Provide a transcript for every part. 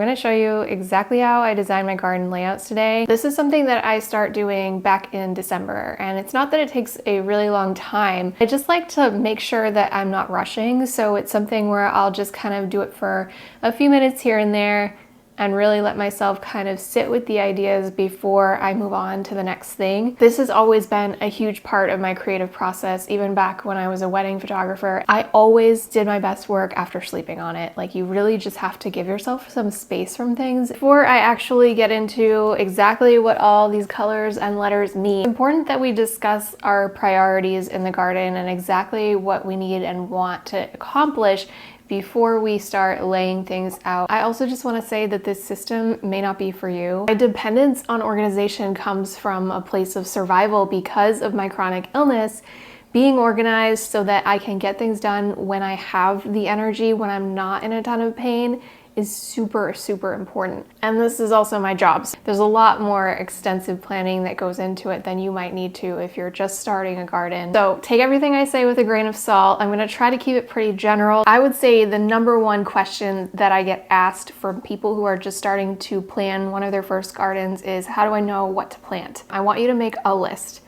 I'm going to show you exactly how I design my garden layouts today. This is something that I start doing back in December, and it's not that it takes a really long time. I just like to make sure that I'm not rushing, so it's something where I'll just kind of do it for a few minutes here and there and really let myself kind of sit with the ideas before I move on to the next thing. This has always been a huge part of my creative process, even back when I was a wedding photographer. I always did my best work after sleeping on it. Like, you really just have to give yourself some space from things. Before I actually get into exactly what all these colors and letters mean, it's important that we discuss our priorities in the garden and exactly what we need and want to accomplish before we start laying things out. I also just want to say that this system may not be for you. My dependence on organization comes from a place of survival because of my chronic illness. Being organized so that I can get things done when I have the energy, when I'm not in a ton of pain, is super, super important. And this is also my job. There's a lot more extensive planning that goes into it than you might need to if you're just starting a garden. So take everything I say with a grain of salt. I'm going to try to keep it pretty general. I would say the number one question that I get asked from people who are just starting to plan one of their first gardens is, how do I know what to plant? I want you to make a list.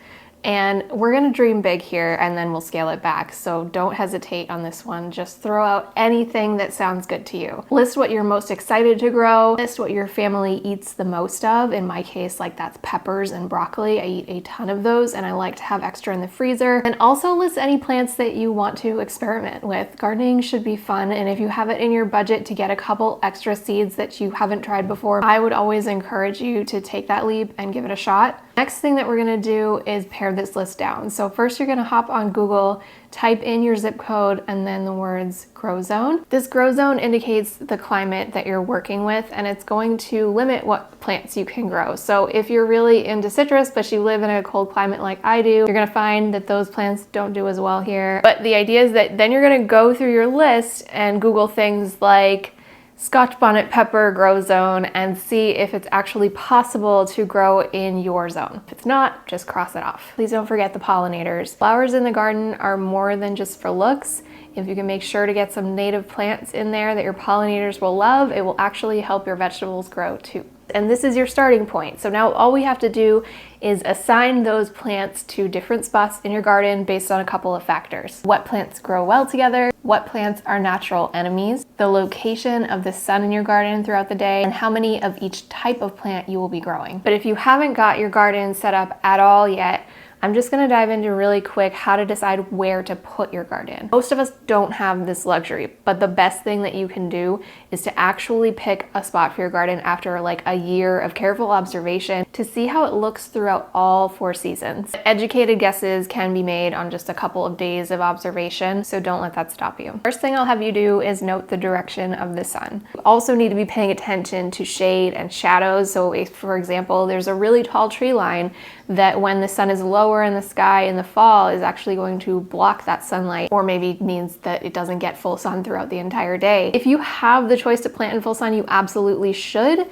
And we're gonna dream big here, and then we'll scale it back. So don't hesitate on this one. Just throw out anything that sounds good to you. List what you're most excited to grow. List what your family eats the most of. In my case, like, that's peppers and broccoli. I eat a ton of those, and I like to have extra in the freezer. And also list any plants that you want to experiment with. Gardening should be fun, and if you have it in your budget to get a couple extra seeds that you haven't tried before, I would always encourage you to take that leap and give it a shot. Next thing that we're gonna do is pare this list down. So first you're gonna hop on Google, type in your zip code, and then the words grow zone. This grow zone indicates the climate that you're working with, and it's going to limit what plants you can grow. So if you're really into citrus, but you live in a cold climate like I do, you're gonna find that those plants don't do as well here. But the idea is that then you're gonna go through your list and Google things like Scotch bonnet pepper grow zone and see if it's actually possible to grow in your zone. If it's not, just cross it off. Please don't forget the pollinators. Flowers in the garden are more than just for looks. If you can make sure to get some native plants in there that your pollinators will love, it will actually help your vegetables grow too. And this is your starting point. So now all we have to do is assign those plants to different spots in your garden based on a couple of factors. What plants grow well together, what plants are natural enemies, the location of the sun in your garden throughout the day, and how many of each type of plant you will be growing. But if you haven't got your garden set up at all yet, I'm just gonna dive into really quick how to decide where to put your garden. Most of us don't have this luxury, but the best thing that you can do is to actually pick a spot for your garden after like a year of careful observation to see how it looks throughout all 4 seasons. Educated guesses can be made on just a couple of days of observation, so don't let that stop you. First thing I'll have you do is note the direction of the sun. You also need to be paying attention to shade and shadows. So if, for example, there's a really tall tree line that when the sun is lower in the sky in the fall is actually going to block that sunlight, or maybe means that it doesn't get full sun throughout the entire day. If you have the choice to plant in full sun, you absolutely should.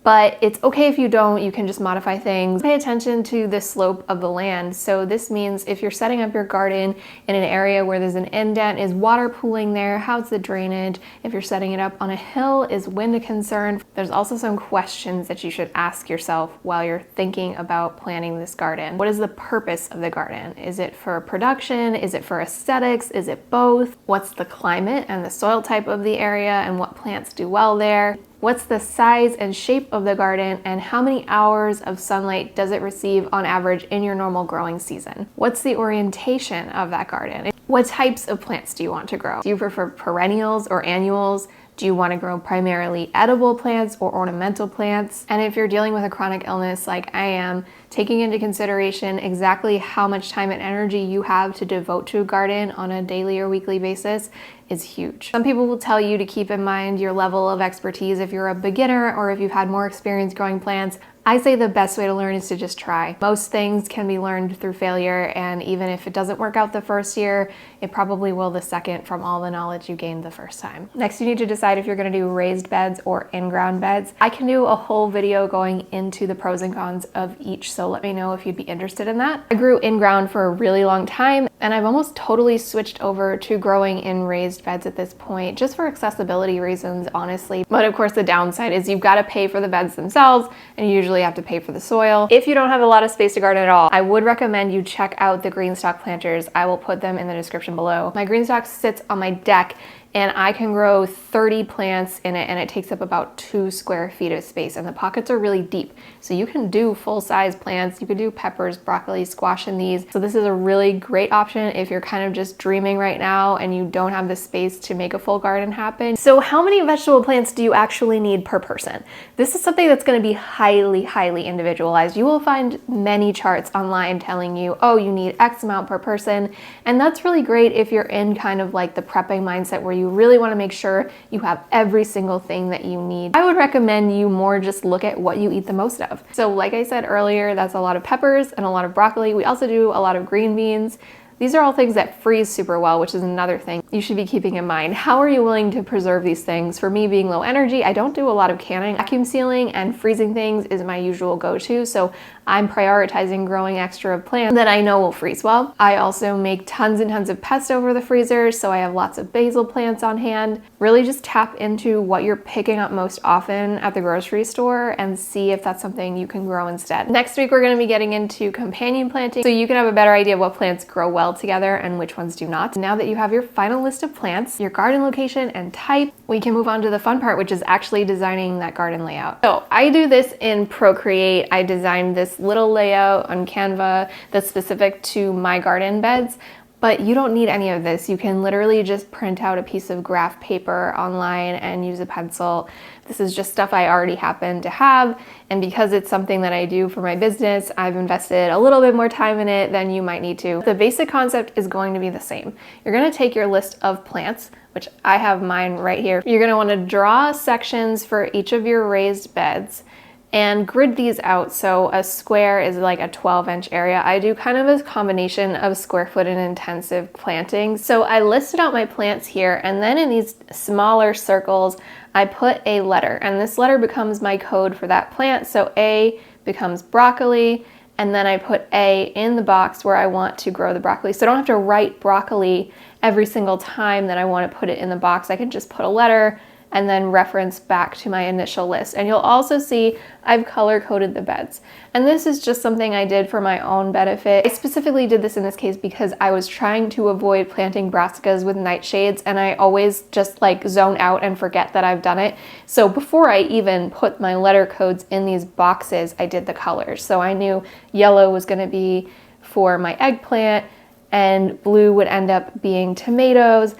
But it's okay if you don't, you can just modify things. Pay attention to the slope of the land. So this means if you're setting up your garden in an area where there's an indent, is water pooling there? How's the drainage? If you're setting it up on a hill, is wind a concern? There's also some questions that you should ask yourself while you're thinking about planning this garden. What is the purpose of the garden? Is it for production? Is it for aesthetics? Is it both? What's the climate and the soil type of the area and what plants do well there? What's the size and shape of the garden, and how many hours of sunlight does it receive on average in your normal growing season? What's the orientation of that garden? What types of plants do you want to grow? Do you prefer perennials or annuals? Do you want to grow primarily edible plants or ornamental plants? And if you're dealing with a chronic illness like I am, taking into consideration exactly how much time and energy you have to devote to a garden on a daily or weekly basis is huge. Some people will tell you to keep in mind your level of expertise if you're a beginner or if you've had more experience growing plants. I say the best way to learn is to just try. Most things can be learned through failure, and even if it doesn't work out the first year, it probably will the second from all the knowledge you gained the first time. Next, you need to decide if you're gonna do raised beds or in-ground beds. I can do a whole video going into the pros and cons of each, so let me know if you'd be interested in that. I grew in-ground for a really long time. And I've almost totally switched over to growing in raised beds at this point, just for accessibility reasons, honestly. But of course, the downside is you've got to pay for the beds themselves, and you usually have to pay for the soil. If you don't have a lot of space to garden at all, I would recommend you check out the green stock planters. I will put them in the description below. My green stock sits on my deck, and I can grow 30 plants in it, and it takes up about 2 square feet of space, and the pockets are really deep. So you can do full-size plants. You could do peppers, broccoli, squash in these. So this is a really great option if you're kind of just dreaming right now and you don't have the space to make a full garden happen. So how many vegetable plants do you actually need per person? This is something that's going to be highly, highly individualized. You will find many charts online telling you, oh, you need X amount per person. And that's really great if you're in kind of like the prepping mindset where you really want to make sure you have every single thing that you need. I would recommend you more just look at what you eat the most of. So like I said earlier, that's a lot of peppers and a lot of broccoli. We also do a lot of green beans. These are all things that freeze super well, which is another thing you should be keeping in mind. How are you willing to preserve these things? For me, being low energy, I don't do a lot of canning. Vacuum sealing and freezing things is my usual go-to, so I'm prioritizing growing extra of plants that I know will freeze well. I also make tons and tons of pesto over the freezer, so I have lots of basil plants on hand. Really just tap into what you're picking up most often at the grocery store and see if that's something you can grow instead. Next week, we're gonna be getting into companion planting, so you can have a better idea of what plants grow well together and which ones do not. Now that you have your final list of plants, your garden location and type, we can move on to the fun part, which is actually designing that garden layout. So I do this in Procreate. I designed this little layout on Canva that's specific to my garden beds, but you don't need any of this. You can literally just print out a piece of graph paper online and use a pencil. This is just stuff I already happen to have, and because it's something that I do for my business, I've invested a little bit more time in it than you might need to. The basic concept is going to be the same. You're gonna take your list of plants, which I have mine right here. You're gonna wanna draw sections for each of your raised beds and grid these out. So a square is like a 12-inch area. I do kind of a combination of square foot and intensive planting. So I listed out my plants here, and then in these smaller circles, I put a letter, and this letter becomes my code for that plant. So A becomes broccoli, and then I put A in the box where I want to grow the broccoli. So I don't have to write broccoli every single time that I want to put it in the box. I can just put a letter and then reference back to my initial list. And you'll also see I've color coded the beds. And this is just something I did for my own benefit. I specifically did this in this case because I was trying to avoid planting brassicas with nightshades, and I always just like zone out and forget that I've done it. So before I even put my letter codes in these boxes, I did the colors. So I knew yellow was gonna be for my eggplant, and blue would end up being tomatoes,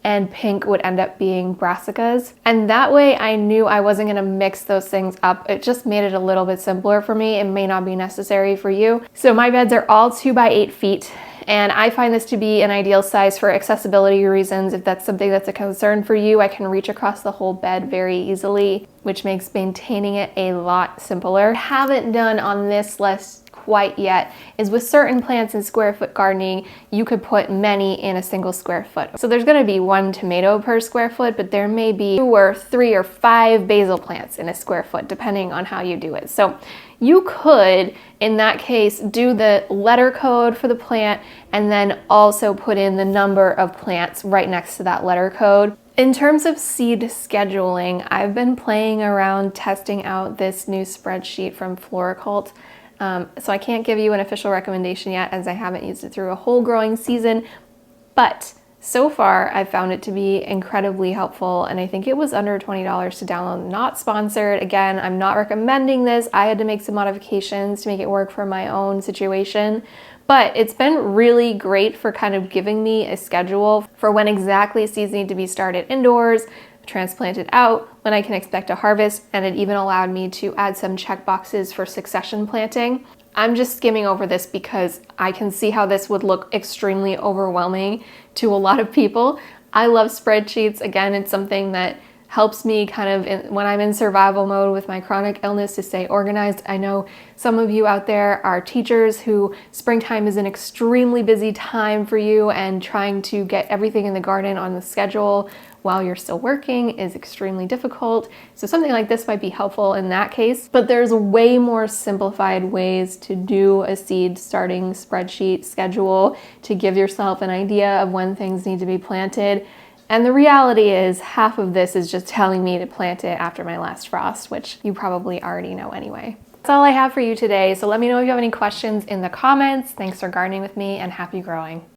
and pink would end up being brassicas. And that way I knew I wasn't gonna mix those things up. It just made it a little bit simpler for me. It may not be necessary for you. So my beds are all 2 by 8 feet. And I find this to be an ideal size for accessibility reasons. If that's something that's a concern for you, I can reach across the whole bed very easily, which makes maintaining it a lot simpler. What I haven't done on this list quite yet is with certain plants in square foot gardening, you could put many in a single square foot. So there's gonna be 1 tomato per square foot, but there may be 2 or 3 or 5 basil plants in a square foot, depending on how you do it. So you could, in that case, do the letter code for the plant and then also put in the number of plants right next to that letter code. In terms of seed scheduling, I've been playing around testing out this new spreadsheet from Floricult. So I can't give you an official recommendation yet, as I haven't used it through a whole growing season, but so far I've found it to be incredibly helpful, and I think it was under $20 to download. Not sponsored. Again, I'm not recommending this. I had to make some modifications to make it work for my own situation, but it's been really great for kind of giving me a schedule for when exactly seeds need to be started indoors, transplanted out, when I can expect a harvest, and it even allowed me to add some check boxes for succession planting. I'm just skimming over this because I can see how this would look extremely overwhelming to a lot of people. I love spreadsheets. Again, it's something that helps me kind of when I'm in survival mode with my chronic illness to stay organized. I know some of you out there are teachers who springtime is an extremely busy time for you, and trying to get everything in the garden on the schedule while you're still working is extremely difficult. So something like this might be helpful in that case, but there's way more simplified ways to do a seed starting spreadsheet schedule to give yourself an idea of when things need to be planted. And the reality is half of this is just telling me to plant it after my last frost, which you probably already know anyway. That's all I have for you today. So let me know if you have any questions in the comments. Thanks for gardening with me and happy growing.